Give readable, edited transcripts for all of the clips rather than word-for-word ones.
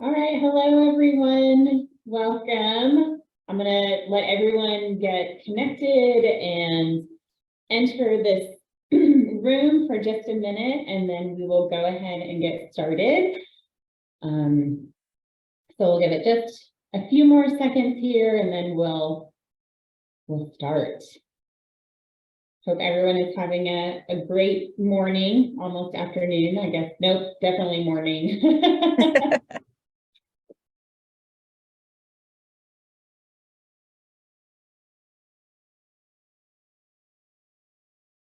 All right, hello everyone. Welcome. I'm gonna let everyone get connected and enter this room for just a minute, and then we will go ahead and get started. So we'll give it just a few more seconds here, and then we'll start. Hope everyone is having a great morning, almost afternoon, I guess. Nope, definitely morning.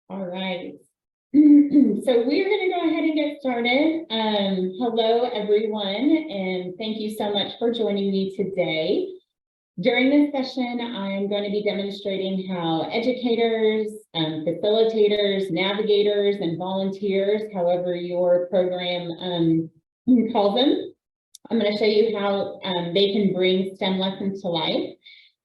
All right. So we're going to go ahead and get started. Hello, everyone, and thank you so much for joining me today. During this session, I'm going to be demonstrating how educators, facilitators, navigators, and volunteers, however your program calls them, I'm going to show you how they can bring STEM lessons to life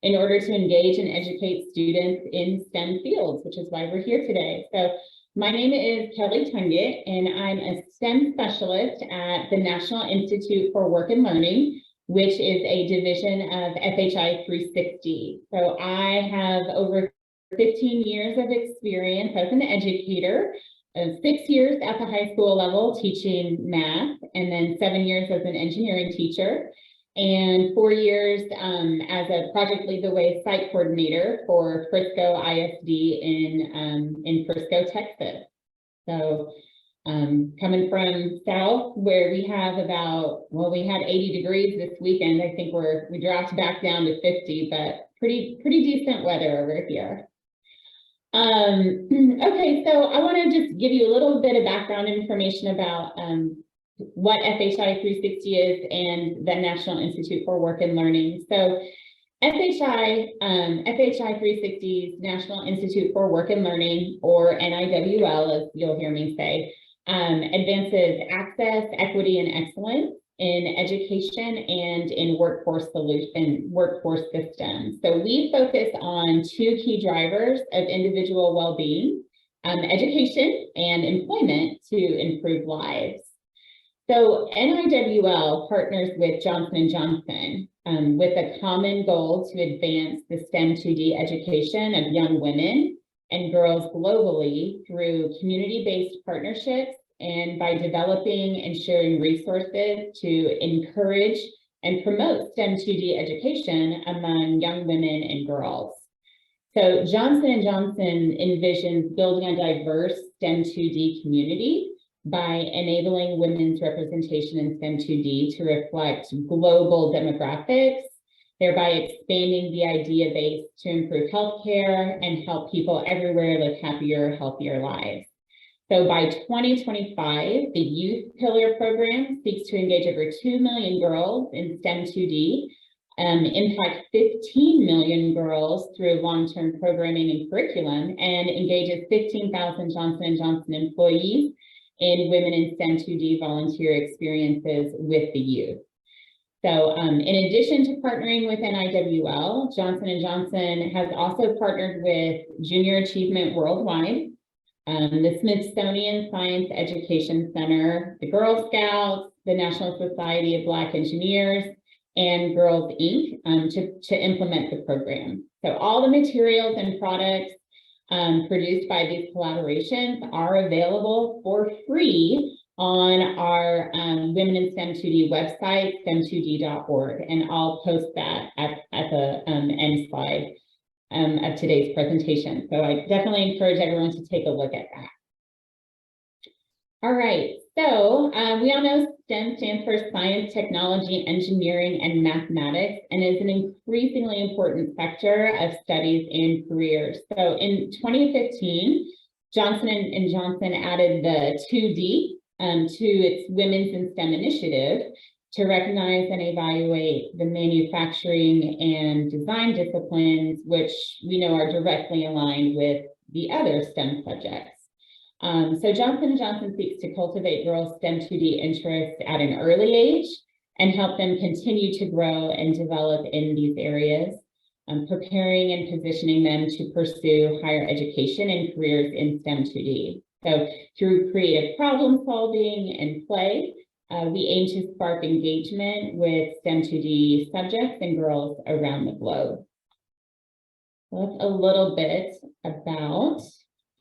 in order to engage and educate students in STEM fields, which is why we're here today. So my name is Kelly Tungett, and I'm a STEM specialist at the National Institute for Work and Learning, which is a division of FHI 360. So I have over 15 years of experience as an educator, 6 years at the high school level teaching math, and then 7 years as an engineering teacher, and 4 years as a Project Lead the Way site coordinator for Frisco ISD in Frisco, Texas. So coming from South, where we have we had 80 degrees this weekend. I think we dropped back down to 50, but pretty decent weather over here. Okay, so I want to just give you a little bit of background information about what FHI 360 is and the National Institute for Work and Learning. So FHI 360's National Institute for Work and Learning, or NIWL, as you'll hear me say, advances access, equity, and excellence in education and in workforce systems. So we focus on 2 key drivers of individual well-being, education and employment to improve lives. So NIWL partners with Johnson & Johnson with a common goal to advance the STEM 2D education of young women and girls globally through community-based partnerships and by developing and sharing resources to encourage and promote STEM 2D education among young women and girls. So Johnson & Johnson envisions building a diverse STEM 2D community by enabling women's representation in STEM 2D to reflect global demographics, thereby expanding the idea base to improve healthcare and help people everywhere live happier, healthier lives. So by 2025, the Youth Pillar program seeks to engage over 2 million girls in STEM 2D, impact 15 million girls through long-term programming and curriculum, and engages 15,000 Johnson & Johnson employees in Women in STEM 2D volunteer experiences with the youth. So in addition to partnering with NIWL, Johnson & Johnson has also partnered with Junior Achievement Worldwide, the Smithsonian Science Education Center, the Girl Scouts, the National Society of Black Engineers, and Girls Inc. To implement the program. So all the materials and products produced by these collaborations are available for free on our Women in STEM 2D website, stem2d.org, and I'll post that at the end slide of today's presentation. So I definitely encourage everyone to take a look at that. All right, so we all know STEM stands for science, technology, engineering, and mathematics, and is an increasingly important sector of studies and careers. So in 2015, Johnson & Johnson added the 2D to its Women's in STEM initiative to recognize and evaluate the manufacturing and design disciplines, which we know are directly aligned with the other STEM subjects. So Johnson & Johnson seeks to cultivate girls' STEM 2D interests at an early age and help them continue to grow and develop in these areas, preparing and positioning them to pursue higher education and careers in STEM 2D. So through creative problem solving and play, We aim to spark engagement with STEM 2D subjects and girls around the globe. So that's a little bit about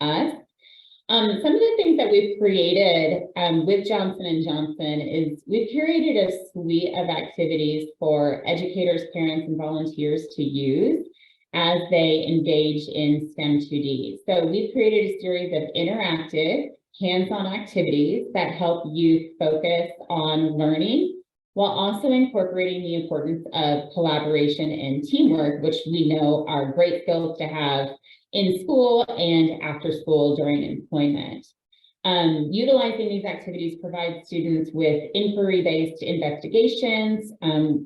us. Some of the things that we've created with Johnson & Johnson is we've curated a suite of activities for educators, parents, and volunteers to use as they engage in STEM 2D. So we've created a series of interactive, hands-on activities that help youth focus on learning while also incorporating the importance of collaboration and teamwork, which we know are great skills to have in school and after school during employment. Utilizing these activities provides students with inquiry-based investigations,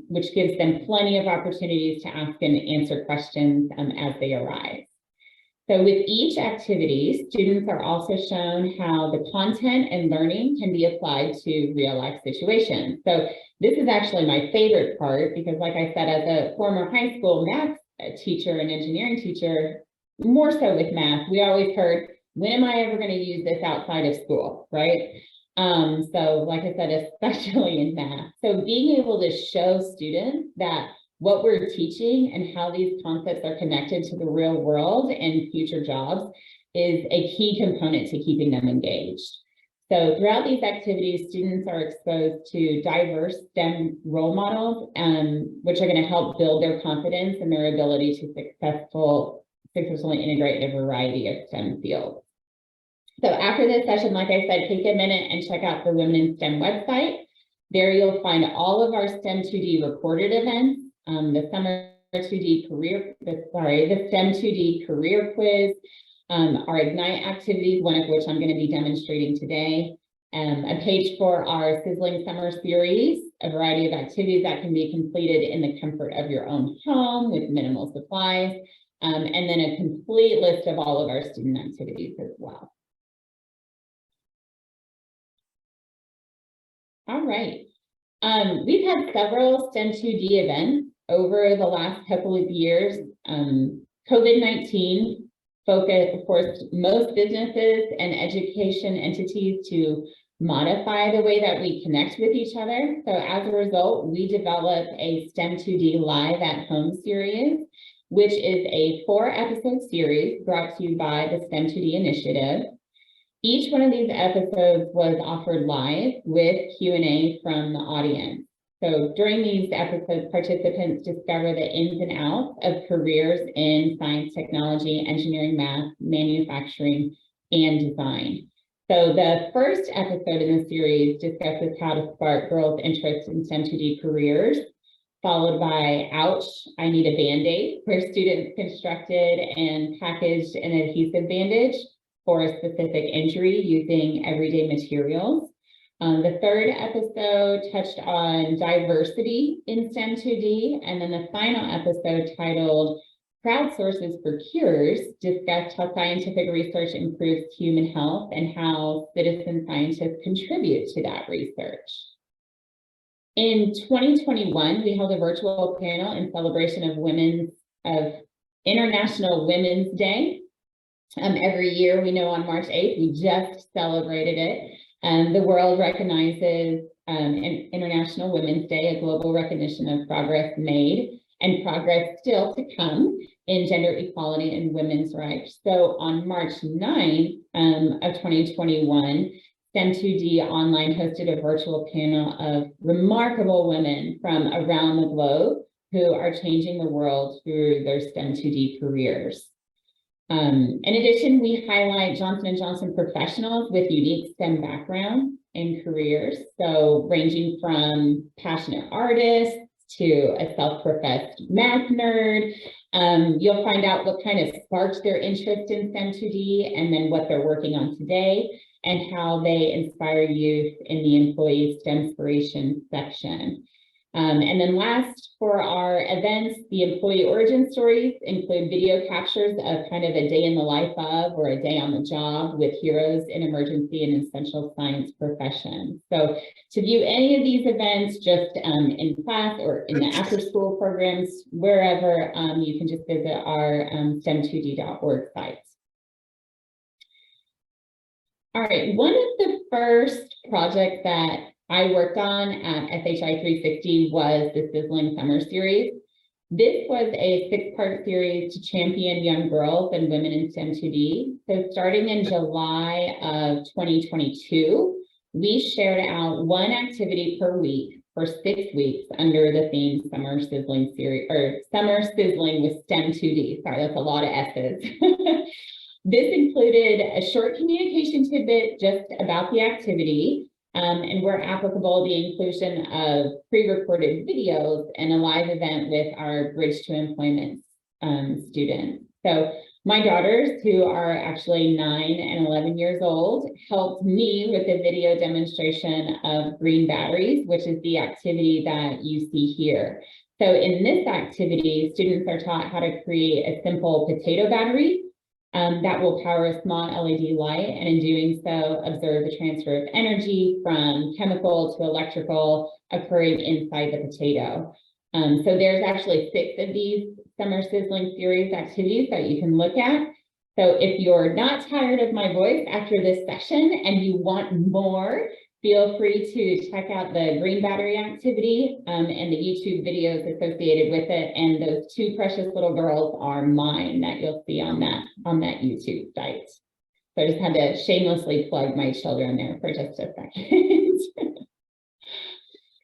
which gives them plenty of opportunities to ask and answer questions as they arise. So with each activity, students are also shown how the content and learning can be applied to real-life situations. So this is actually my favorite part because, like I said, as a former high school math teacher and engineering teacher, more so with math, we always heard, when am I ever going to use this outside of school, right? So like I said, especially in math. So being able to show students that what we're teaching and how these concepts are connected to the real world and future jobs is a key component to keeping them engaged. So throughout these activities, students are exposed to diverse STEM role models, which are going to help build their confidence and their ability to successfully integrate a variety of STEM fields. So after this session, like I said, take a minute and check out the Women in STEM website. There you'll find all of our STEM 2D recorded events, the STEM 2D career quiz, our Ignite activities, one of which I'm going to be demonstrating today, a page for our Sizzling Summer Series, a variety of activities that can be completed in the comfort of your own home with minimal supplies, and then a complete list of all of our student activities as well. All right. We've had several STEM 2D events over the last couple of years. COVID-19 forced most businesses and education entities to modify the way that we connect with each other. So as a result, we developed a STEM 2D Live at Home series, which is a 4-episode series brought to you by the STEM 2D Initiative. Each one of these episodes was offered live with Q&A from the audience. So during these episodes, participants discover the ins and outs of careers in science, technology, engineering, math, manufacturing, and design. So the first episode in the series discusses how to spark girls' interest in STEM 2D careers, followed by Ouch, I Need a Band-Aid, where students constructed and packaged an adhesive bandage for a specific injury using everyday materials. The third episode touched on diversity in STEM 2D, and then the final episode, titled Crowdsources for Cures, discussed how scientific research improves human health and how citizen scientists contribute to that research. In 2021, we held a virtual panel in celebration of International Women's Day. Every year, we know on March 8th, we just celebrated it. The world recognizes International Women's Day, a global recognition of progress made and progress still to come in gender equality and women's rights. So on March 9th of 2021, STEM 2D Online hosted a virtual panel of remarkable women from around the globe who are changing the world through their STEM 2D careers. In addition, we highlight Johnson & Johnson professionals with unique STEM backgrounds and careers, so ranging from passionate artists to a self-professed math nerd. You'll find out what kind of sparked their interest in STEM 2D and then what they're working on today and how they inspire youth in the Employee STEMspiration section. And then last, for our events, the employee origin stories include video captures of kind of a day in the life of or a day on the job with heroes in emergency and essential science professions. So to view any of these events just in class or in the after school programs, wherever, you can just visit our stem2d.org site. All right, one of the first projects that I worked on at SHI 360 was the Sizzling Summer Series. This was a 6-part series to champion young girls and women in STEM 2D. So starting in July of 2022, we shared out one activity per week for 6 weeks under the theme Summer Sizzling Series, or Summer Sizzling with STEM 2D. Sorry, that's a lot of S's. This included a short communication tidbit just about the activity, and where applicable, the inclusion of pre-recorded videos and a live event with our Bridge to Employment students. So my daughters, who are actually 9 and 11 years old, helped me with a video demonstration of green batteries, which is the activity that you see here. So in this activity, students are taught how to create a simple potato battery that will power a small LED light, and in doing so, observe the transfer of energy from chemical to electrical occurring inside the potato. So there's actually 6 of these Summer Sizzling Series activities that you can look at. So if you're not tired of my voice after this session and you want more, feel free to check out the green battery activity and the YouTube videos associated with it. And those 2 precious little girls are mine that you'll see on that YouTube site. So I just had to shamelessly plug my children there for just a second.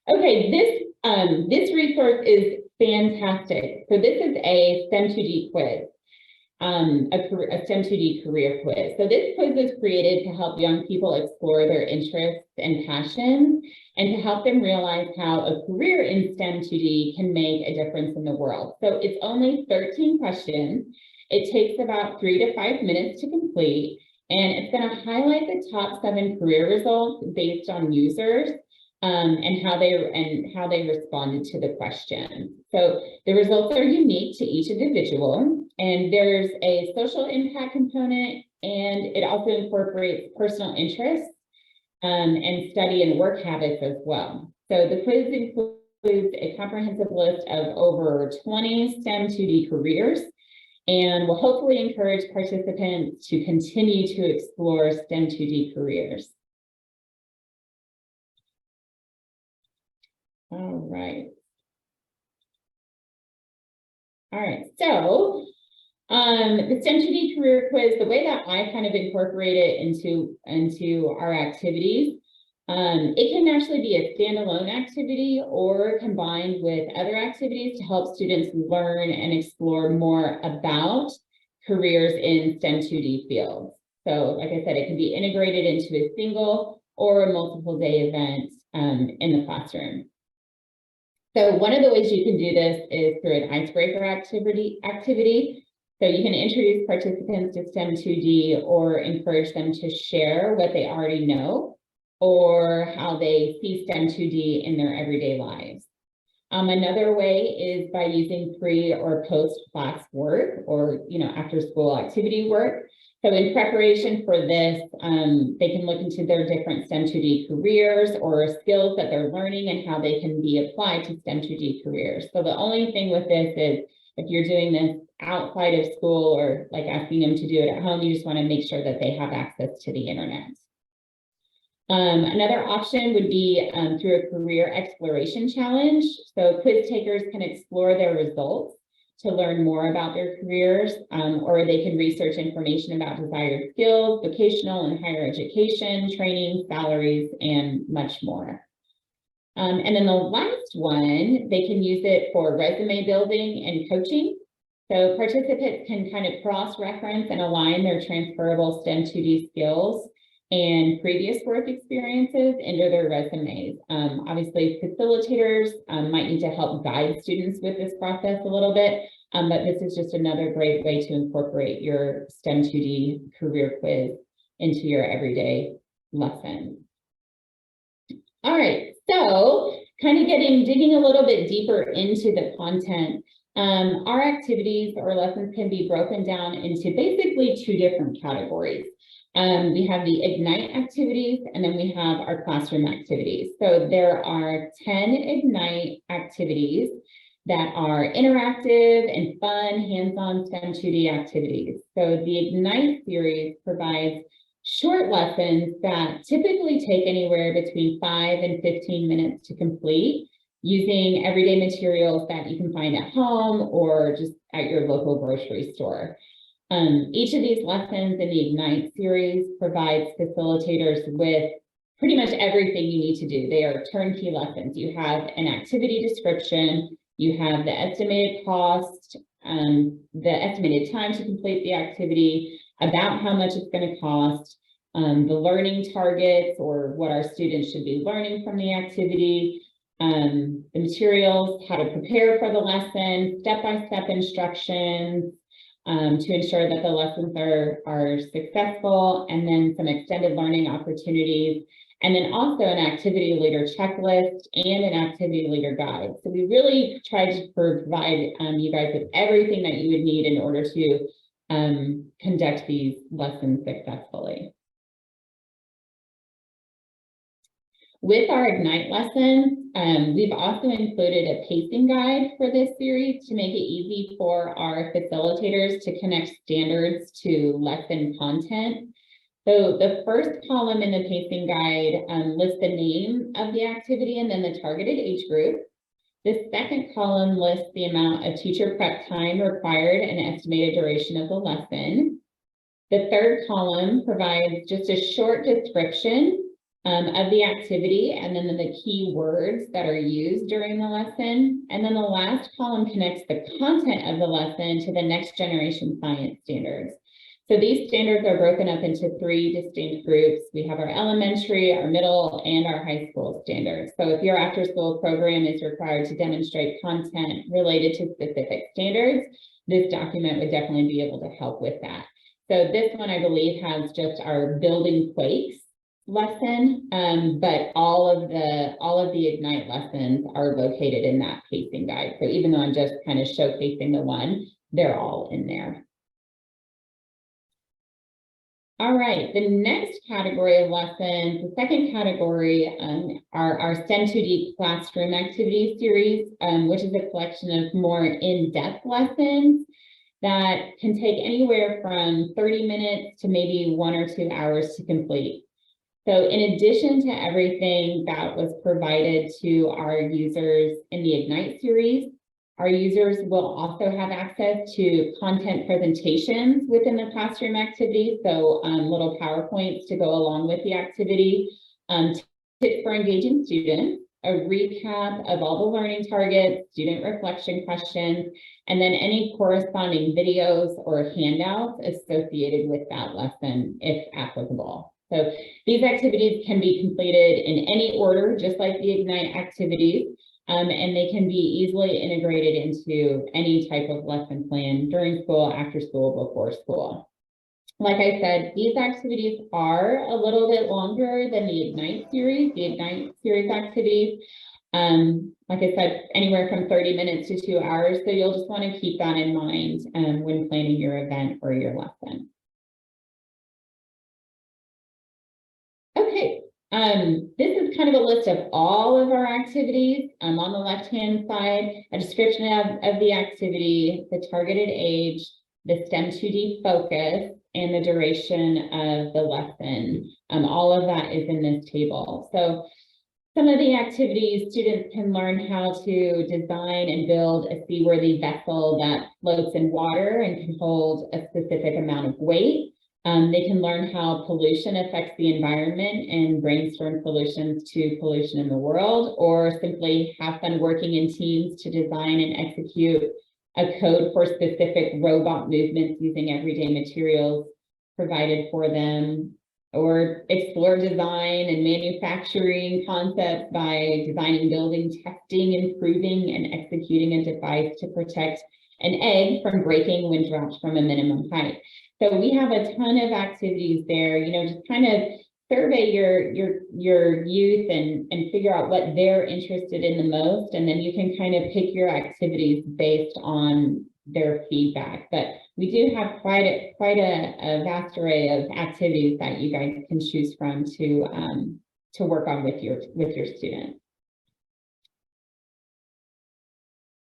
Okay, this resource is fantastic. So this is a STEM 2D quiz. A STEM 2D career quiz. So this quiz is created to help young people explore their interests and passions and to help them realize how a career in STEM 2D can make a difference in the world. So it's only 13 questions. It takes about 3 to 5 minutes to complete, and it's going to highlight the top 7 career results based on users and how they responded to the question. So the results are unique to each individual, and there's a social impact component, and it also incorporates personal interests and study and work habits as well. So the quiz includes a comprehensive list of over 20 STEM 2D careers, and will hopefully encourage participants to continue to explore STEM 2D careers. All right. So the STEM 2D career quiz, the way that I kind of incorporate it into our activities, it can actually be a standalone activity or combined with other activities to help students learn and explore more about careers in STEM 2D fields. So like I said, it can be integrated into a single or a multiple day event in the classroom. So one of the ways you can do this is through an icebreaker activity. So you can introduce participants to STEM 2D or encourage them to share what they already know or how they see STEM 2D in their everyday lives. Another way is by using pre or post class work or after school activity work. So in preparation for this, they can look into their different STEM 2D careers or skills that they're learning and how they can be applied to STEM 2D careers. So the only thing with this is if you're doing this outside of school or like asking them to do it at home, you just want to make sure that they have access to the internet. Another option would be through a career exploration challenge. So quiz takers can explore their results to learn more about their careers, or they can research information about desired skills, vocational and higher education, training, salaries, and much more. And then the last one, they can use it for resume building and coaching. So participants can kind of cross-reference and align their transferable STEM 2D skills and previous work experiences into their resumes. Obviously, facilitators might need to help guide students with this process a little bit, but this is just another great way to incorporate your STEM 2D career quiz into your everyday lesson. All right, so kind of digging a little bit deeper into the content, our activities or lessons can be broken down into basically 2 different categories. We have the Ignite activities, and then we have our classroom activities. So there are 10 Ignite activities that are interactive and fun, hands-on STEM 2D activities. So the Ignite series provides short lessons that typically take anywhere between 5 and 15 minutes to complete, using everyday materials that you can find at home or just at your local grocery store. Each of these lessons in the Ignite series provides facilitators with pretty much everything you need to do. They are turnkey lessons. You have an activity description, you have the estimated cost, the estimated time to complete the activity, about how much it's going to cost, the learning targets or what our students should be learning from the activity, the materials, how to prepare for the lesson, step-by-step instructions to ensure that the lessons are successful, and then some extended learning opportunities, and then also an activity leader checklist and an activity leader guide. So we really tried to provide you guys with everything that you would need in order to conduct these lessons successfully. With our Ignite lessons, we've also included a pacing guide for this series to make it easy for our facilitators to connect standards to lesson content. So the first column in the pacing guide lists the name of the activity and then the targeted age group. The second column lists the amount of teacher prep time required and estimated duration of the lesson. The third column provides just a short description of the activity and then the key words that are used during the lesson. And then the last column connects the content of the lesson to the next generation science standards. So these standards are broken up into 3 distinct groups. We have our elementary, our middle, and our high school standards. So if your after school program is required to demonstrate content related to specific standards, this document would definitely be able to help with that. So this one, I believe, has just our building quakes lesson, but all of the Ignite lessons are located in that pacing guide. So even though I'm just kind of showcasing the one, they're all in there. All right, the next category of lessons, the second category are our STEM 2D classroom activity series, which is a collection of more in-depth lessons that can take anywhere from 30 minutes to maybe 1 or 2 hours to complete. So in addition to everything that was provided to our users in the Ignite series, our users will also have access to content presentations within the classroom activity. So little PowerPoints to go along with the activity, tips for engaging students, a recap of all the learning targets, student reflection questions, and then any corresponding videos or handouts associated with that lesson, if applicable. So these activities can be completed in any order, just like the Ignite activities. And they can be easily integrated into any type of lesson plan during school, after school, before school. Like I said, these activities are a little bit longer than the Ignite series activities. Like I said, anywhere from 30 minutes to 2 hours. So you'll just want to keep that in mind when planning your event or your lesson. Okay. This is kind of a list of all of our activities. On the left-hand side, a description of the activity, the targeted age, the STEM 2D focus, and the duration of the lesson. All of that is in this table. So some of the activities, students can learn how to design and build a seaworthy vessel that floats in water and can hold a specific amount of weight. They can learn how pollution affects the environment and brainstorm solutions to pollution in the world, or simply have fun working in teams to design and execute a code for specific robot movements using everyday materials provided for them, or explore design and manufacturing concepts by designing, building, testing, improving, and executing a device to protect an egg from breaking when dropped from a minimum height. So we have a ton of activities there, you know, just kind of survey your youth and figure out what they're interested in the most, and then you can kind of pick your activities based on their feedback. But we do have quite a vast array of activities that you guys can choose from to work on with your students.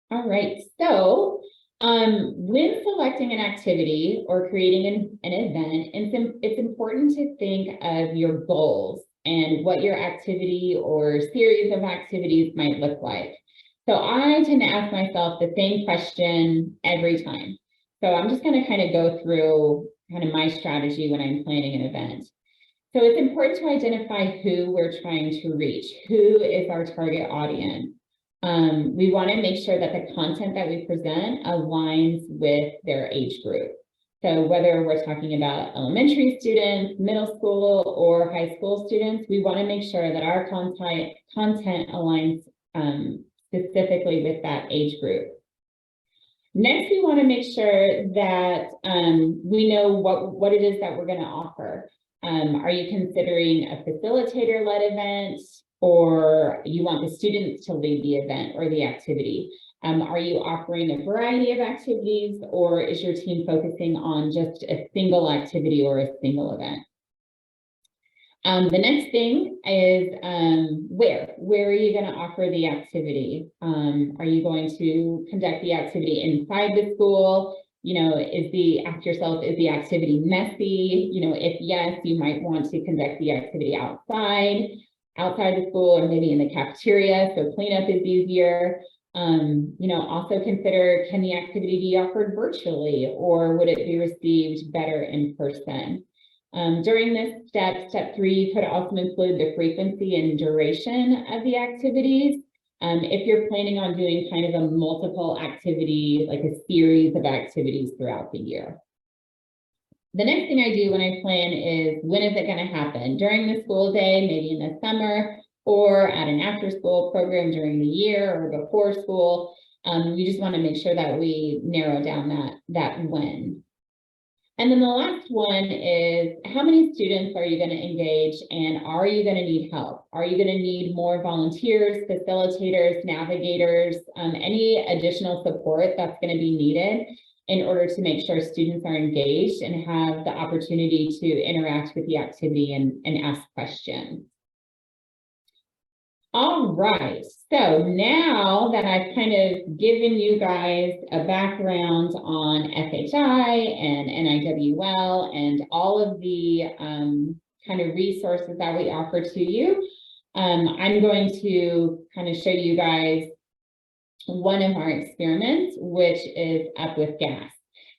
All right, so When selecting an activity or creating an event, it's important to think of your goals and what your activity or series of activities might look like. So I tend to ask myself the same question every time. So I'm just going to kind of go through kind of my strategy when I'm planning an event. So it's important to identify who we're trying to reach, who is our target audience. We want to make sure that the content that we present aligns with their age group. So whether we're talking about elementary students, middle school, or high school students, we want to make sure that our content aligns specifically with that age group. Next, we want to make sure that we know what it is that we're going to offer. Are you considering a facilitator-led event, or you want the students to lead the event or the activity? Are you offering a variety of activities, or is your team focusing on just a single activity or a single event? The next thing is where are you going to offer the activity? Are you going to conduct the activity inside the school? You know, ask yourself, is the activity messy? You know, if yes, you might want to conduct the activity outside the school, or maybe in the cafeteria, so cleanup is easier. You know, also consider, can the activity be offered virtually, or would it be received better in person? During this step 3, you could also include the frequency and duration of the activities. If you're planning on doing kind of a multiple activity, like a series of activities throughout the year. The next thing I do when I plan is, when is it going to happen? During the school day, maybe in the summer, or at an after-school program during the year, or before school. We just want to make sure that we narrow down that when. And then the last one is, how many students are you going to engage, and are you going to need help? Are you going to need more volunteers, facilitators, navigators, any additional support that's going to be needed in order to make sure students are engaged and have the opportunity to interact with the activity and ask questions? All right, so now that I've kind of given you guys a background on FHI and NIWL and all of the kind of resources that we offer to you, I'm going to kind of show you guys one of our experiments, which is Up with Gas.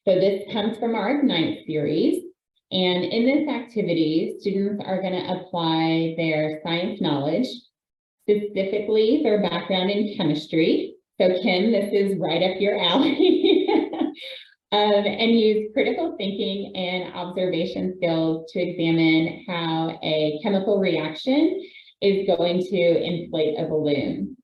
So this comes from our Ignite series. And in this activity, students are going to apply their science knowledge, specifically their background in chemistry. So Kim, this is right up your alley. And use critical thinking and observation skills to examine how a chemical reaction is going to inflate a balloon.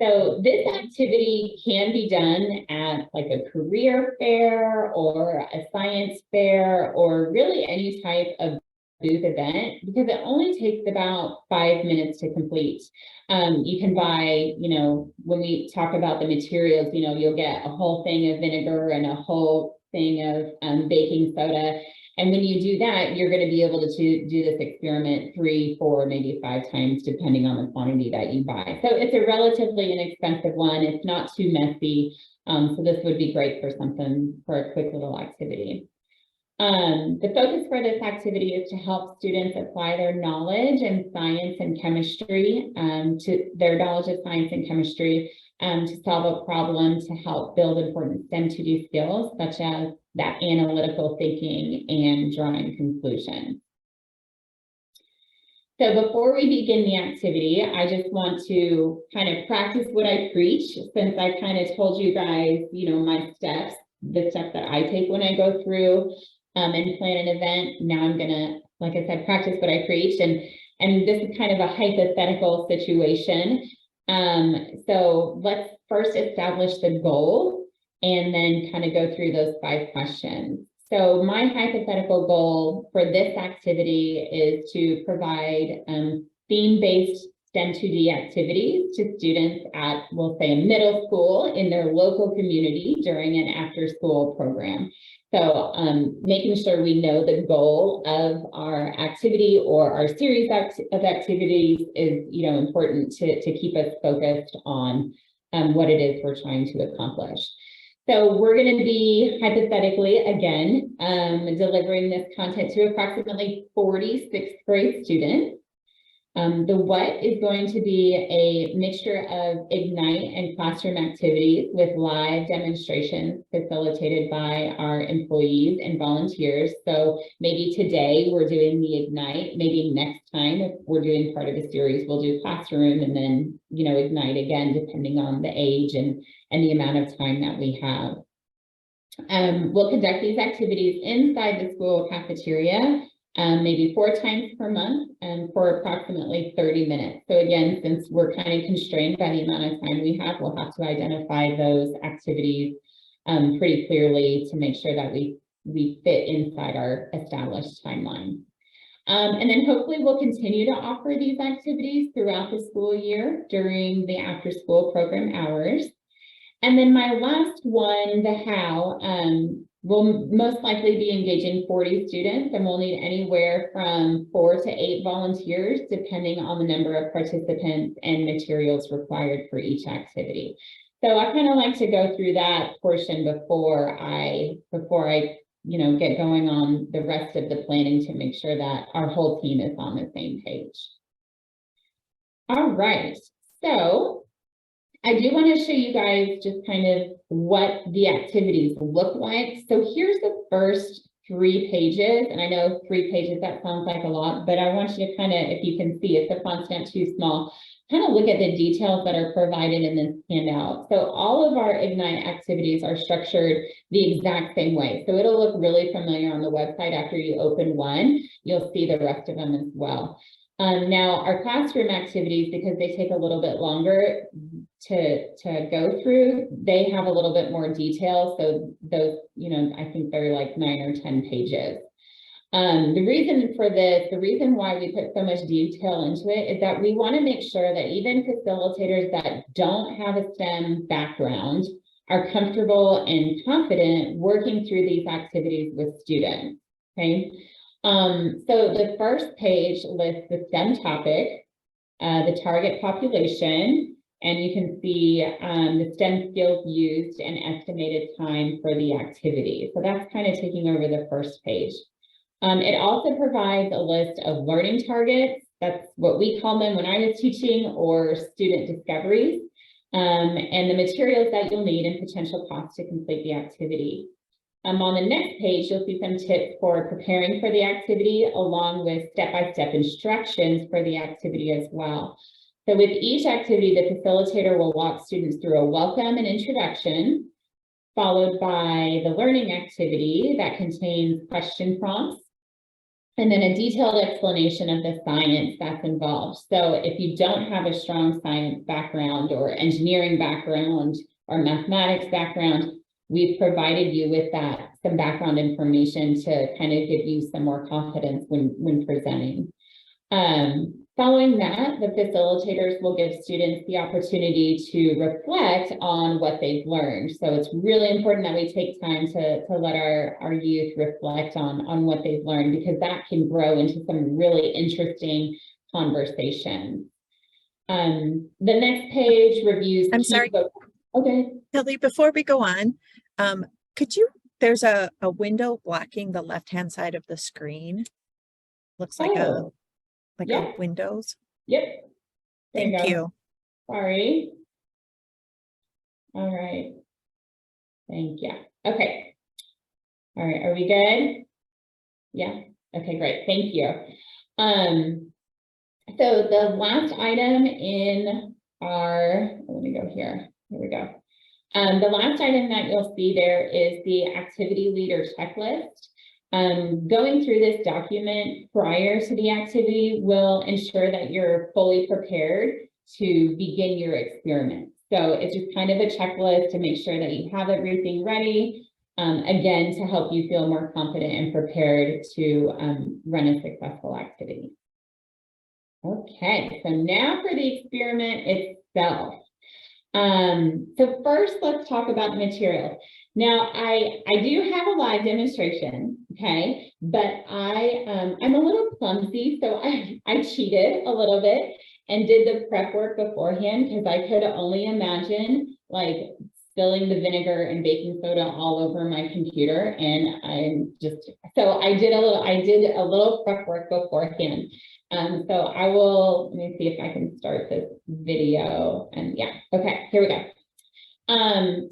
So this activity can be done at like a career fair or a science fair, or really any type of booth event, because it only takes about 5 minutes to complete. You can buy, you know, when we talk about the materials, you know, you'll get a whole thing of vinegar and a whole thing of baking soda. And when you do that, you're going to be able to do this experiment 3, 4, maybe 5 times, depending on the quantity that you buy. So it's a relatively inexpensive one. It's not too messy. So this would be great for a quick little activity. The focus for this activity is to help students apply their knowledge in science and chemistry, to solve a problem, to help build important STEM 2D skills, such as that analytical thinking and drawing conclusions. So before we begin the activity, I just want to kind of practice what I preach, since I kind of told you guys, you know, my steps, the steps that I take when I go through and plan an event. Now I'm gonna, like I said, practice what I preach, and this is kind of a hypothetical situation. So let's first establish the goal and then kind of go through those 5 questions. So my hypothetical goal for this activity is to provide theme-based STEM 2D activities to students at, we'll say, a middle school in their local community during an after-school program. So making sure we know the goal of our activity or our series of activities is, you know, important to keep us focused on what it is we're trying to accomplish. So we're going to be hypothetically, again, delivering this content to approximately 40 sixth grade students. The what is going to be a mixture of Ignite and classroom activities with live demonstrations facilitated by our employees and volunteers. So maybe today we're doing the Ignite, maybe next time if we're doing part of a series, we'll do classroom and then, Ignite again, depending on the age and the amount of time that we have. We'll conduct these activities inside the school cafeteria, maybe 4 times per month and for approximately 30 minutes. So again, since we're kind of constrained by the amount of time we have, we'll have to identify those activities pretty clearly to make sure that we fit inside our established timeline. And then hopefully we'll continue to offer these activities throughout the school year during the after school program hours. And then my last one, the how, we'll most likely be engaging 40 students, and we'll need anywhere from 4 to 8 volunteers, depending on the number of participants and materials required for each activity. So I kind of like to go through that portion before I get going on the rest of the planning to make sure that our whole team is on the same page. All right, so I do want to show you guys just kind of what the activities look like. So here's the first 3 pages, and I know 3 pages, that sounds like a lot, but I want you to kind of, if you can see, if the font's not too small, kind of look at the details that are provided in this handout. So all of our Ignite activities are structured the exact same way. So it'll look really familiar on the website. After you open one, you'll see the rest of them as well. Now our classroom activities, because they take a little bit longer to go through, they have a little bit more detail. So those, I think they're like 9 or 10 pages. The reason for this, the reason why we put so much detail into it is that we want to make sure that even facilitators that don't have a STEM background are comfortable and confident working through these activities with students, okay? So the first page lists the STEM topic, the target population, and you can see the STEM skills used and estimated time for the activity. So that's kind of taking over the first page. It also provides a list of learning targets. That's what we call them when I was teaching, or student discoveries, and the materials that you'll need and potential costs to complete the activity. On the next page, you'll see some tips for preparing for the activity, along with step-by-step instructions for the activity as well. So with each activity, the facilitator will walk students through a welcome and introduction, followed by the learning activity that contains question prompts, and then a detailed explanation of the science that's involved. So if you don't have a strong science background or engineering background or mathematics background, we've provided you with some background information to kind of give you some more confidence when presenting. Following that, the facilitators will give students the opportunity to reflect on what they've learned. So it's really important that we take time to let our youth reflect on what they've learned, because that can grow into some really interesting conversations. The next page reviews. I'm sorry. Okay. Kelly, before we go on, there's a window blocking the left-hand side of the screen. Looks like a Windows. Yep. Thank you. Sorry. All right. Thank you. Okay. All right. Are we good? Yeah. Okay, great. Thank you. So the last item in our, let me go here. Here we go. The last item that you'll see there is the activity leader checklist. Going through this document prior to the activity will ensure that you're fully prepared to begin your experiment. So it's just kind of a checklist to make sure that you have everything ready, again, to help you feel more confident and prepared to run a successful activity. Okay, so now for the experiment itself. So first, let's talk about the materials. Now, I do have a live demonstration, okay, but I'm a little clumsy, so I cheated a little bit and did the prep work beforehand, because I could only imagine like spilling the vinegar and baking soda all over my computer. And so I did a little prep work beforehand. So let me see if I can start this video. And yeah, okay, here we go.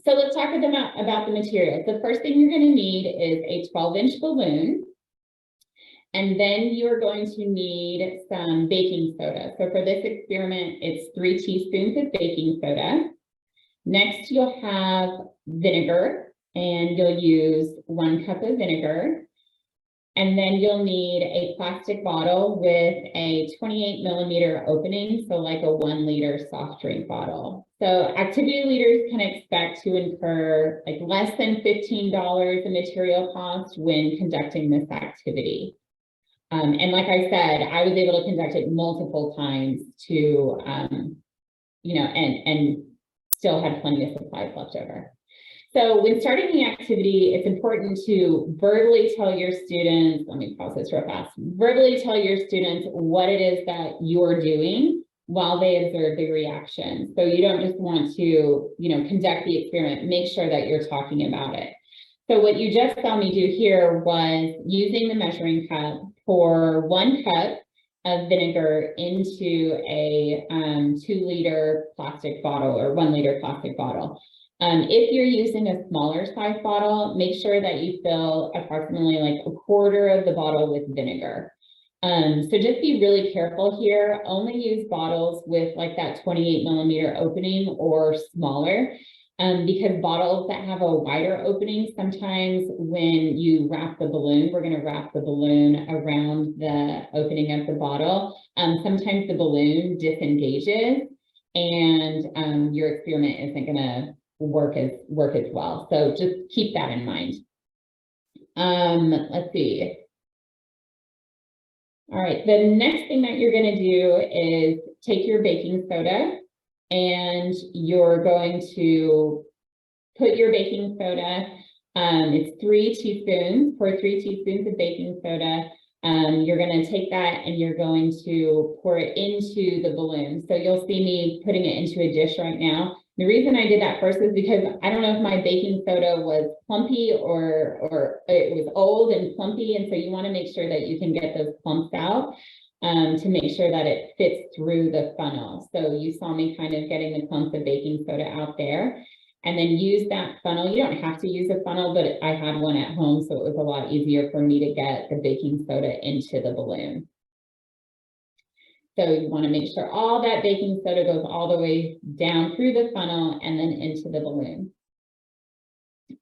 So let's talk about the materials. The first thing you're going to need is a 12-inch balloon. And then you're going to need some baking soda. So for this experiment, it's 3 teaspoons of baking soda. Next, you'll have vinegar, and you'll use 1 cup of vinegar. And then you'll need a plastic bottle with a 28 millimeter opening, so like a 1 liter soft drink bottle. So activity leaders can expect to incur like less than $15 in material cost when conducting this activity. And like I said, I was able to conduct it multiple times to, and still had plenty of supplies left over. So when starting the activity, it's important to verbally tell your students, let me pause this real fast, verbally tell your students what it is that you're doing while they observe the reaction. So you don't just want to, conduct the experiment, make sure that you're talking about it. So what you just saw me do here was using the measuring cup, pour 1 cup of vinegar into a 2 liter plastic bottle or 1 liter plastic bottle. If you're using a smaller size bottle, make sure that you fill approximately like 1/4 of the bottle with vinegar. So just be really careful here. Only use bottles with like that 28 millimeter opening or smaller. Because bottles that have a wider opening, sometimes when you wrap the balloon, we're going to wrap the balloon around the opening of the bottle. Sometimes the balloon disengages and your experiment isn't going to work as well. So just keep that in mind. Let's see. All right, the next thing that you're going to do is take your baking soda, and you're going to put your baking soda, it's 3 teaspoons, pour 3 teaspoons of baking soda. You're going to take that and you're going to pour it into the balloon. So you'll see me putting it into a dish right now. The reason I did that first is because I don't know if my baking soda was clumpy or it was old and clumpy. And so you want to make sure that you can get those clumps out. To make sure that it fits through the funnel. So you saw me kind of getting the clumps of baking soda out there, and then use that funnel. You don't have to use a funnel, but I had one at home, so it was a lot easier for me to get the baking soda into the balloon. So you want to make sure all that baking soda goes all the way down through the funnel and then into the balloon.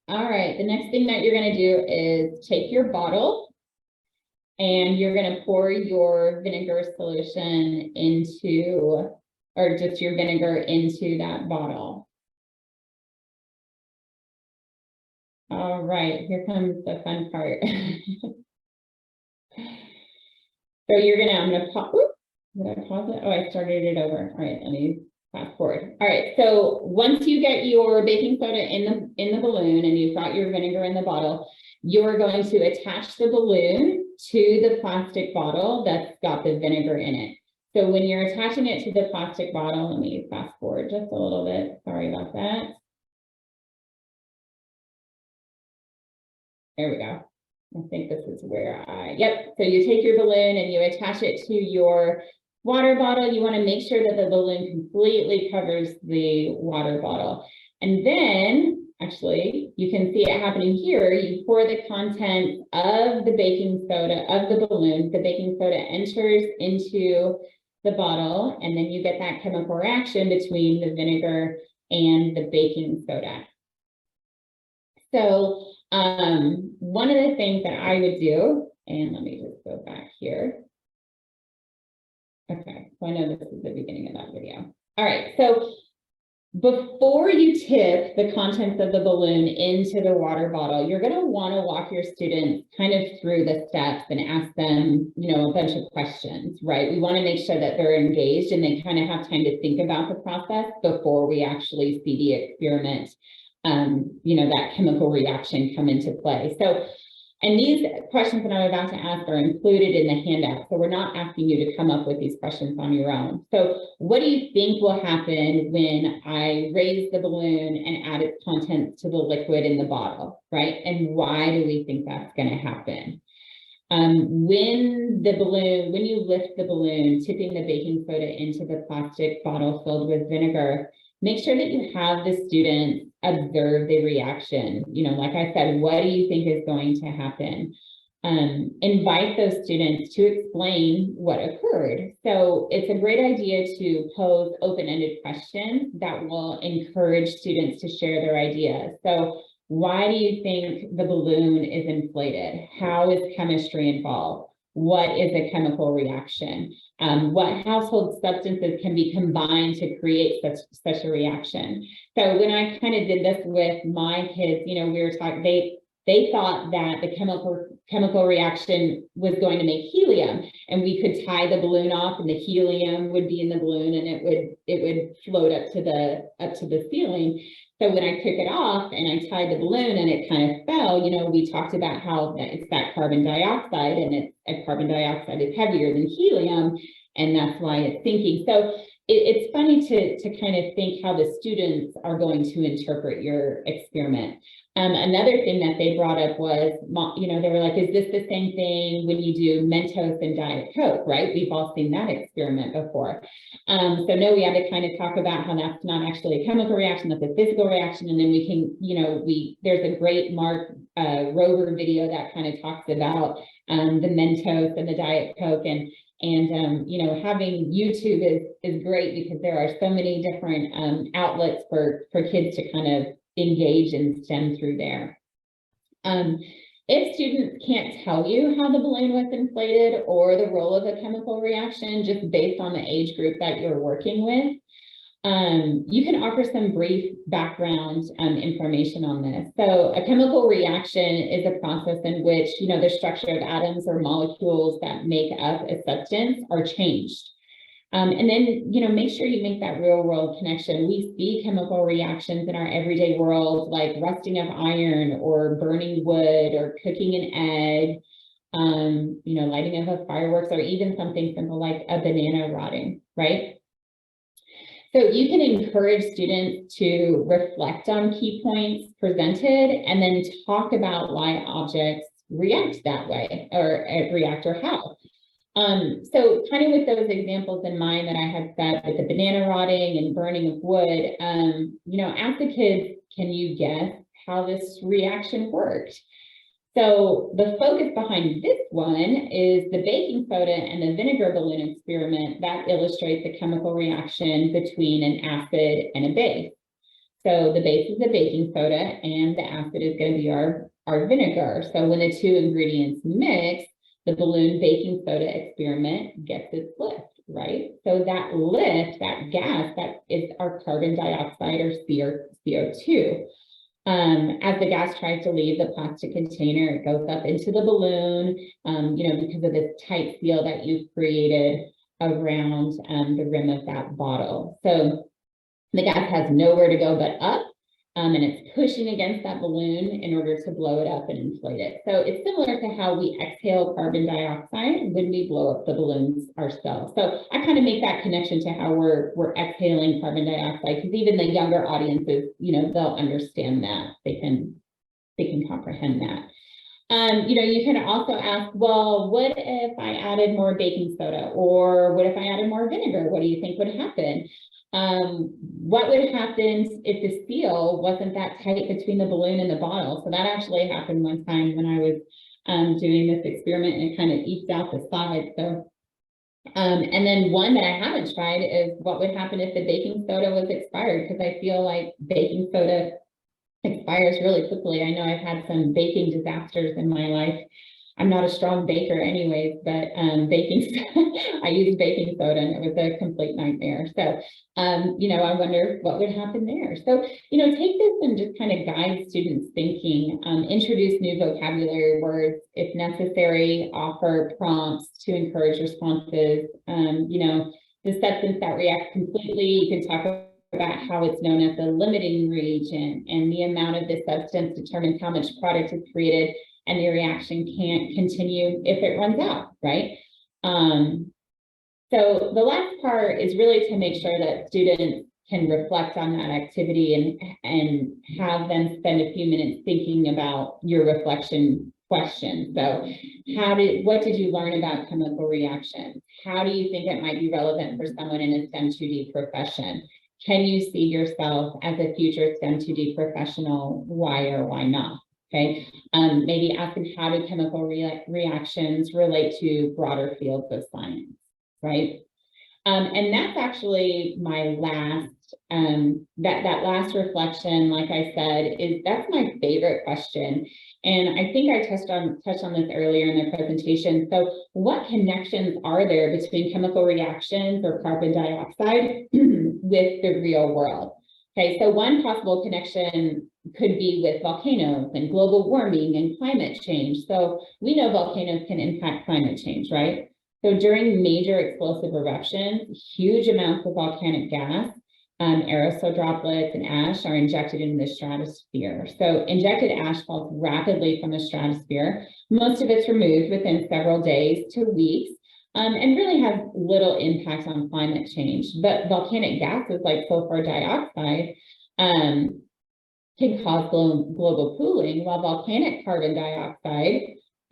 All right, the next thing that you're going to do is take your bottle, and you're going to pour your vinegar solution into, or just your vinegar into that bottle. All right, here comes the fun part. So I'm going to pause. Did I pause it? Oh, I started it over. All right, let me fast forward. All right, so once you get your baking soda in the balloon and you've got your vinegar in the bottle, you're going to attach the balloon to the plastic bottle that's got the vinegar in it. So when you're attaching it to the plastic bottle, let me fast forward just a little bit. Sorry about that. There we go. I think this is where yep. So you take your balloon and you attach it to your water bottle. You want to make sure that the balloon completely covers the water bottle. And then, actually, you can see it happening here. You pour the contents of the baking soda, of the balloon. The baking soda enters into the bottle, and then you get that chemical reaction between the vinegar and the baking soda. So one of the things that I would do, and let me just go back here. Okay, so I know this is the beginning of that video. All right, so before you tip the contents of the balloon into the water bottle, you're going to want to walk your students kind of through the steps and ask them, a bunch of questions, right? We want to make sure that they're engaged and they kind of have time to think about the process before we actually see the experiment, that chemical reaction come into play. So And these questions that I'm about to ask are included in the handout. So we're not asking you to come up with these questions on your own. So what do you think will happen when I raise the balloon and add its contents to the liquid in the bottle, right? And why do we think that's going to happen? When you lift the balloon, tipping the baking soda into the plastic bottle filled with vinegar, make sure that you have the students observe the reaction. Like I said, what do you think is going to happen? Invite those students to explain what occurred. So it's a great idea to pose open-ended questions that will encourage students to share their ideas. So why do you think the balloon is inflated? How is chemistry involved? What is a chemical reaction? What household substances can be combined to create such a reaction? So when I kind of did this with my kids, we were talking, they thought that the chemical reaction was going to make helium, and we could tie the balloon off and the helium would be in the balloon and it would float up to the ceiling. So when I took it off and I tied the balloon and it kind of fell, we talked about how it's that carbon dioxide, and carbon dioxide is heavier than helium, and that's why it's sinking. So it's funny to kind of think how the students are going to interpret your experiment. Another thing that they brought up was, they were like, is this the same thing when you do Mentos and Diet Coke, right? We've all seen that experiment before. So no, we had to kind of talk about how that's not actually a chemical reaction, that's a physical reaction. And then we can, there's a great Mark Rover video that kind of talks about the Mentos and the Diet Coke, and having YouTube is great because there are so many different outlets for kids to kind of engage and stem through there. If students can't tell you how the balloon was inflated or the role of a chemical reaction, just based on the age group that you're working with, you can offer some brief background information on this. So a chemical reaction is a process in which, the structure of atoms or molecules that make up a substance are changed. And then, make sure you make that real world connection. We see chemical reactions in our everyday world, like rusting of iron or burning wood or cooking an egg, lighting of a fireworks, or even something simple like a banana rotting, right? So you can encourage students to reflect on key points presented and then talk about why objects react that way or react or how. So kind of with those examples in mind that I had said with the banana rotting and burning of wood, ask the kids, can you guess how this reaction worked? So the focus behind this one is the baking soda and the vinegar balloon experiment that illustrates the chemical reaction between an acid and a base. So the base is the baking soda and the acid is going to be our vinegar. So when the two ingredients mix, the balloon baking soda experiment gets its lift, right? So that lift, that gas, that is our carbon dioxide or CO2. As the gas tries to leave the plastic container, it goes up into the balloon, because of this tight seal that you've created around the rim of that bottle. So the gas has nowhere to go but up. And it's pushing against that balloon in order to blow it up and inflate it. So it's similar to how we exhale carbon dioxide when we blow up the balloons ourselves. So I kind of make that connection to how we're exhaling carbon dioxide, because even the younger audiences, they'll understand that. They can comprehend that. You can also ask, well, what if I added more baking soda, or what if I added more vinegar? What do you think would happen? What would happen if the seal wasn't that tight between the balloon and the bottle? So that actually happened one time when I was doing this experiment, and it kind of eked out the side. So, and then one that I haven't tried is what would happen if the baking soda was expired, because I feel like baking soda expires really quickly. I know I've had some baking disasters in my life. I'm not a strong baker anyways, but I used baking soda and it was a complete nightmare. So, I wonder what would happen there. So, take this and just kind of guide students' thinking, introduce new vocabulary words if necessary, offer prompts to encourage responses. The substance that reacts completely, you can talk about how it's known as the limiting reagent, and the amount of this substance determines how much product is created and the reaction can't continue if it runs out, right? So the last part is really to make sure that students can reflect on that activity and have them spend a few minutes thinking about your reflection question. So what did you learn about chemical reactions? How do you think it might be relevant for someone in a STEM 2D profession? Can you see yourself as a future STEM 2D professional? Why or why not? Okay, maybe asking how do chemical reactions relate to broader fields of science, right? And that's actually my last, that last reflection, like I said, that's my favorite question. And I think I touched on this earlier in the presentation. So what connections are there between chemical reactions or carbon dioxide with the real world? Okay, so one possible connection could be with volcanoes and global warming and climate change. So we know volcanoes can impact climate change, right? So during major explosive eruptions, huge amounts of volcanic gas, aerosol droplets and ash are injected into the stratosphere. So injected ash falls rapidly from the stratosphere. Most of it's removed within several days to weeks, and really has little impact on climate change. But volcanic gases like sulfur dioxide can cause global cooling, while volcanic carbon dioxide,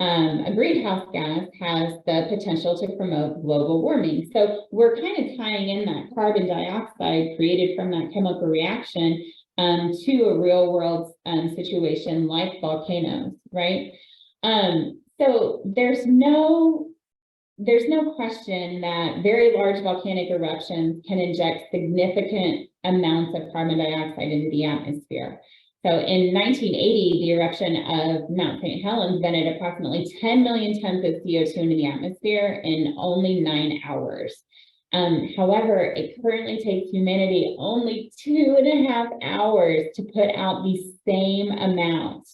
a greenhouse gas, has the potential to promote global warming. So we're kind of tying in that carbon dioxide created from that chemical reaction to a real world situation like volcanoes, right? So there's no question that very large volcanic eruptions can inject significant amounts of carbon dioxide into the atmosphere. So in 1980, the eruption of Mount St. Helens vented approximately 10 million tons of CO2 into the atmosphere in only 9 hours. However, it currently takes humanity only 2.5 hours to put out the same amount.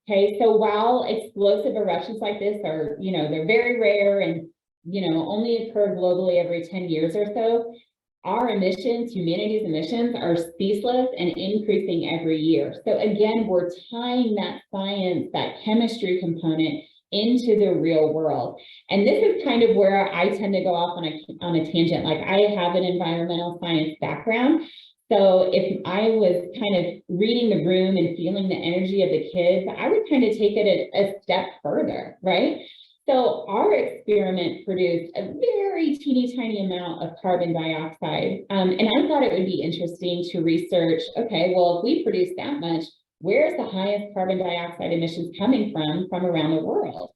Okay, so while explosive eruptions like this are, they're very rare and, only occur globally every 10 years or so, our emissions, humanity's emissions, are ceaseless and increasing every year. So again, we're tying that science, that chemistry component into the real world. And this is kind of where I tend to go off on a tangent. Like, I have an environmental science background. So if I was kind of reading the room and feeling the energy of the kids, I would kind of take it a step further, right? So our experiment produced a very teeny tiny amount of carbon dioxide. And I thought it would be interesting to research, okay, well, if we produce that much, where's the highest carbon dioxide emissions coming from around the world?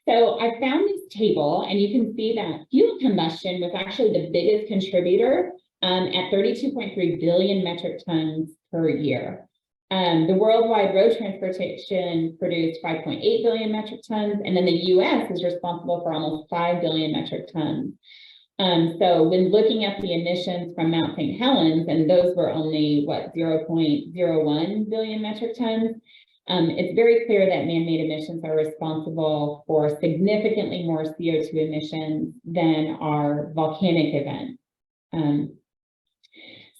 So I found this table, and you can see that fuel combustion was actually the biggest contributor at 32.3 billion metric tons per year. The worldwide road transportation produced 5.8 billion metric tons, and then the US is responsible for almost 5 billion metric tons. So when looking at the emissions from Mount St. Helens, and those were only, 0.01 billion metric tons, it's very clear that man-made emissions are responsible for significantly more CO2 emissions than our volcanic event.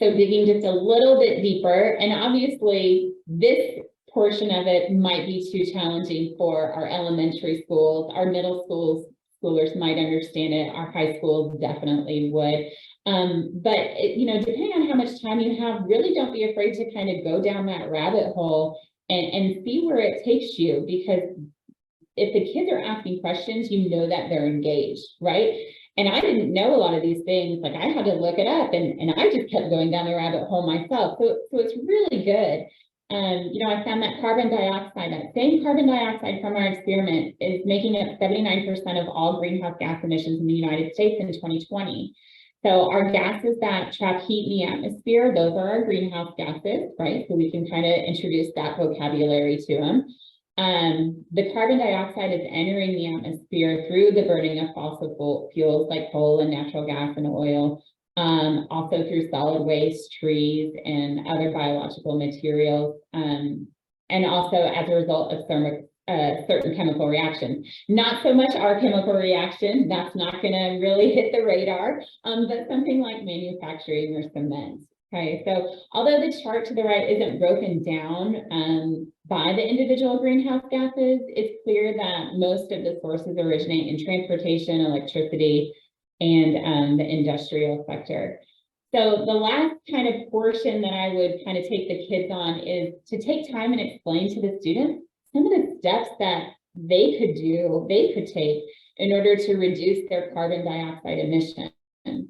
So digging just a little bit deeper, and obviously this portion of it might be too challenging for our elementary schools. Our middle schoolers might understand it. Our high schools definitely would. But depending on how much time you have, really don't be afraid to kind of go down that rabbit hole and see where it takes you, because if the kids are asking questions, that they're engaged, right? And I didn't know a lot of these things. Like, I had to look it up, and I just kept going down the rabbit hole myself. So it's really good. I found that carbon dioxide, that same carbon dioxide from our experiment, is making up 79% of all greenhouse gas emissions in the United States in 2020. So our gases that trap heat in the atmosphere, those are our greenhouse gases, right? So we can kind of introduce that vocabulary to them. The carbon dioxide is entering the atmosphere through the burning of fossil fuels like coal and natural gas and oil, also through solid waste, trees, and other biological materials, and also as a result of certain chemical reactions. Not so much our chemical reaction, that's not going to really hit the radar, but something like manufacturing or cement. Okay, so although the chart to the right isn't broken down by the individual greenhouse gases, it's clear that most of the sources originate in transportation, electricity, and the industrial sector. So the last kind of portion that I would kind of take the kids on is to take time and explain to the students some of the steps that they could take in order to reduce their carbon dioxide emissions,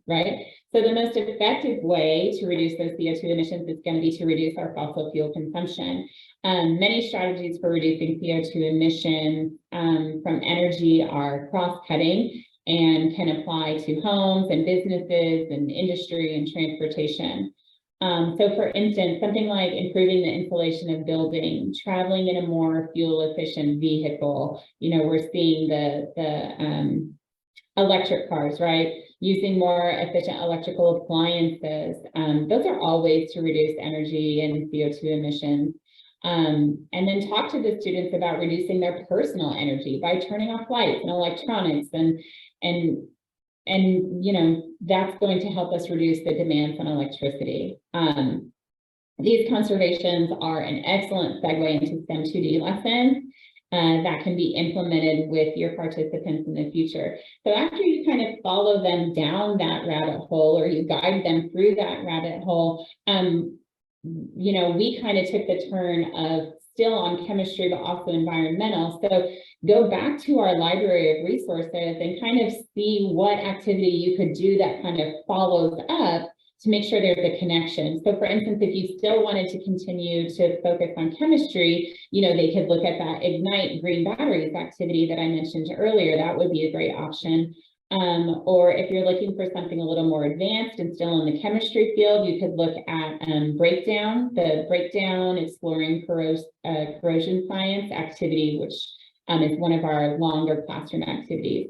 right? So the most effective way to reduce those CO2 emissions is going to be to reduce our fossil fuel consumption. Many strategies for reducing CO2 emissions from energy are cross-cutting and can apply to homes and businesses and industry and transportation. So for instance, something like improving the insulation of buildings, traveling in a more fuel efficient vehicle. We're seeing the electric cars, right? Using more efficient electrical appliances. Those are all ways to reduce energy and CO2 emissions. And then talk to the students about reducing their personal energy by turning off lights and electronics and that's going to help us reduce the demands on electricity. These conservations are an excellent segue into STEM 2D lessons that can be implemented with your participants in the future. So after you kind of follow them down that rabbit hole, or you guide them through that rabbit hole, we kind of took the turn of still on chemistry, but also environmental. So go back to our library of resources and kind of see what activity you could do that kind of follows up to make sure there's a connection. So for instance, if you still wanted to continue to focus on chemistry, they could look at that Ignite Green Batteries activity that I mentioned earlier. That would be a great option. Or if you're looking for something a little more advanced and still in the chemistry field, you could look at the Breakdown Exploring Corrosion Science activity, which is one of our longer classroom activities.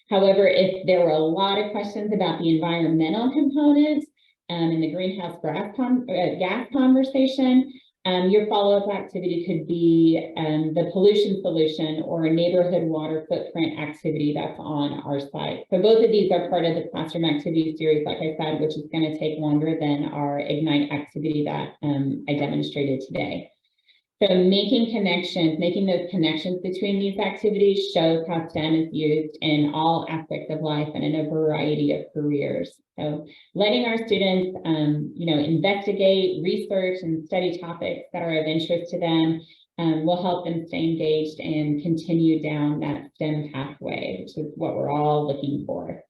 However, if there were a lot of questions about the environmental component in the greenhouse gas conversation, your follow-up activity could be the pollution solution or a neighborhood water footprint activity that's on our site. So both of these are part of the classroom activity series, like I said, which is going to take longer than our Ignite activity that I demonstrated today. So making those connections between these activities shows how STEM is used in all aspects of life and in a variety of careers. So letting our students, investigate, research, and study topics that are of interest to them will help them stay engaged and continue down that STEM pathway, which is what we're all looking for.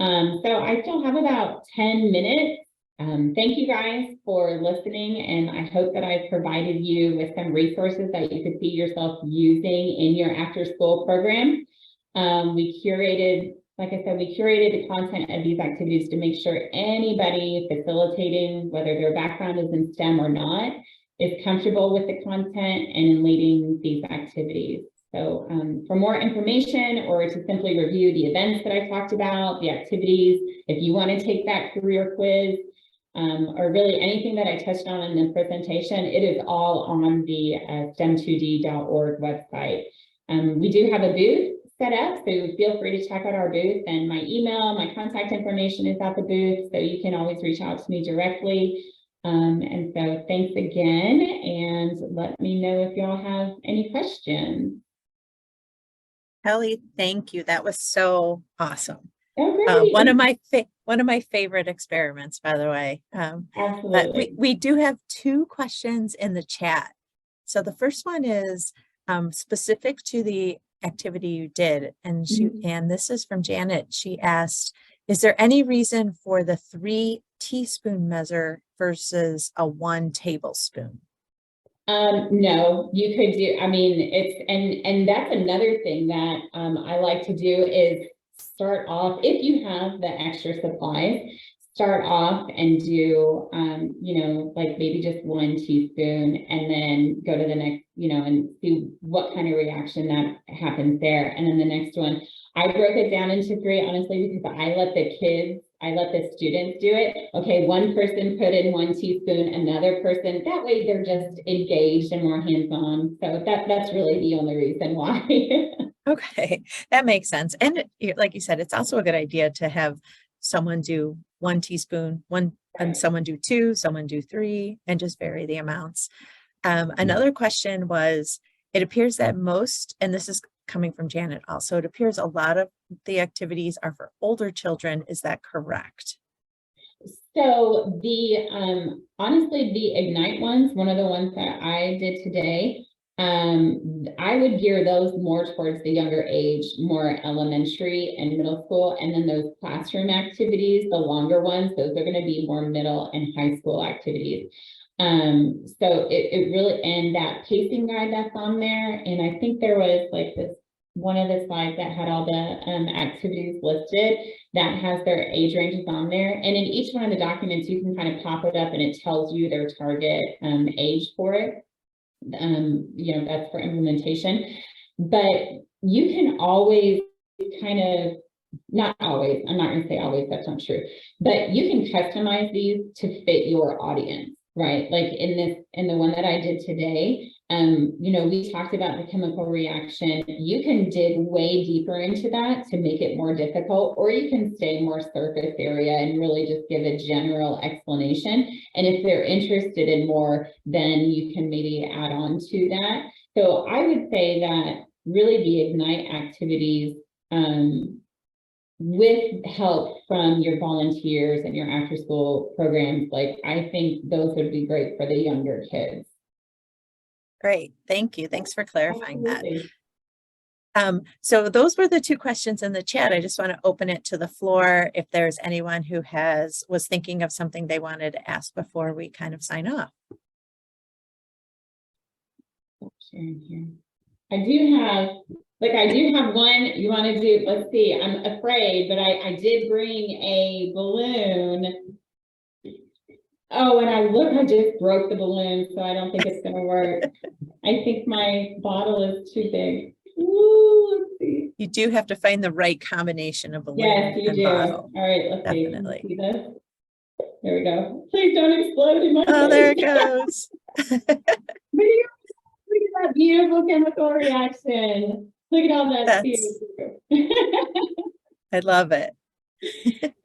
So I still have about 10 minutes. Thank you guys for listening, and I hope that I've provided you with some resources that you could see yourself using in your after-school program. We curated the content of these activities to make sure anybody facilitating, whether their background is in STEM or not, is comfortable with the content and in leading these activities. So for more information or to simply review the events that I talked about, the activities, if you want to take that career quiz, or really anything that I touched on in the presentation, it is all on the stem2d.org website. We do have a booth set up, so feel free to check out our booth, and my email, my contact information is at the booth, so you can always reach out to me directly. And so thanks again, and let me know if y'all have any questions. Kelly, thank you. That was so awesome. Oh, one of my favorite experiments, by the way. Absolutely. We do have two questions in the chat. So the first one is specific to the activity you did, and and this is from Janet. She asked, is there any reason for the 3 teaspoon measure versus a 1 tablespoon? No, you could do, and that's another thing that I like to do is start off, if you have the extra supplies, start off and do, like maybe just 1 teaspoon, and then go to the next, and see what kind of reaction that happens there. And then the next one, I broke it down into 3, honestly, because I let the students do it. Okay, one person put in 1 teaspoon, another person, that way they're just engaged and more hands-on. So that's really the only reason why. Okay, that makes sense. And like you said, it's also a good idea to have someone do 1 teaspoon, 1 and someone do 2, someone do 3, and just vary the amounts. Another question was, it appears that most, and this is coming from Janet also, it appears a lot of the activities are for older children. Is that correct? So the honestly, the Ignite ones, one of the ones that I did today, I would gear those more towards the younger age, more elementary and middle school. And then those classroom activities, the longer ones, those are going to be more middle and high school activities. So it really, and that pacing guide that's on there, and I think there was like this one of the slides that had all the activities listed that has their age ranges on there. And in each one of the documents, you can kind of pop it up and it tells you their target age for it. You know, that's for implementation. But you can always kind of, not always, I'm not going to say always, that's not true, but you can customize these to fit your audience, right? Like in the one that I did today, you know, we talked about the chemical reaction. You can dig way deeper into that to make it more difficult, or you can stay more surface area and really just give a general explanation. And if they're interested in more, then you can maybe add on to that. So I would say that really the Ignite activities, with help from your volunteers and your after school programs, like I think those would be great for the younger kids. Great, thank you. Thanks for clarifying Absolutely. that. So those were the 2 questions in the chat. I just want to open it to the floor if there's anyone who was thinking of something they wanted to ask before we kind of sign off. Sharing here. I do have one you want to do. Let's see, I'm afraid, but I did bring a balloon. Oh, and I just broke the balloon, so I don't think it's going to work. I think my bottle is too big. Ooh, let's see. You do have to find the right combination of balloon Yes, you and do. bottle. All right, let's Definitely. see this. There we go. Please don't explode in my face. Oh, there it goes. Look at that beautiful chemical reaction. Look at all that CO2. I love it.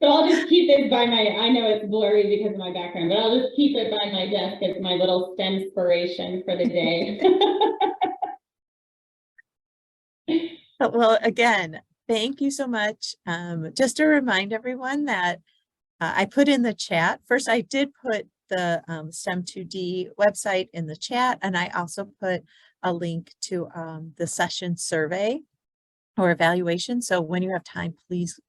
So I'll just keep it by I know it's blurry because of my background, but I'll just keep it by my desk as my little STEM inspiration for the day. Well, again, thank you so much. Just to remind everyone that I put in the chat. First, I did put the STEM 2D website in the chat, and I also put a link to the session survey or evaluation. So when you have time, please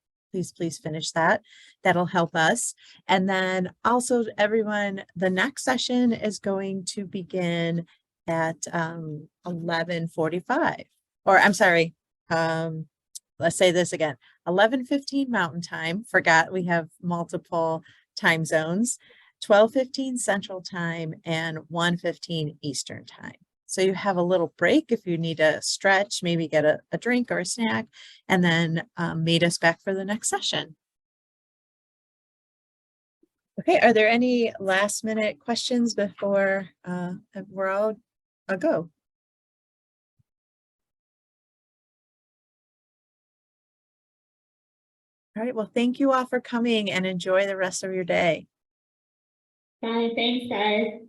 finish that. That'll help us. And then also everyone, the next session is going to begin at 11:45, or I'm sorry, let's say this again, 11:15 Mountain Time. Forgot we have multiple time zones, 12:15 Central Time and 1:15 Eastern Time. So you have a little break if you need to stretch, maybe get a drink or a snack, and then meet us back for the next session. Okay, are there any last minute questions before we're all a go? All right, well, thank you all for coming and enjoy the rest of your day. Bye, thanks guys.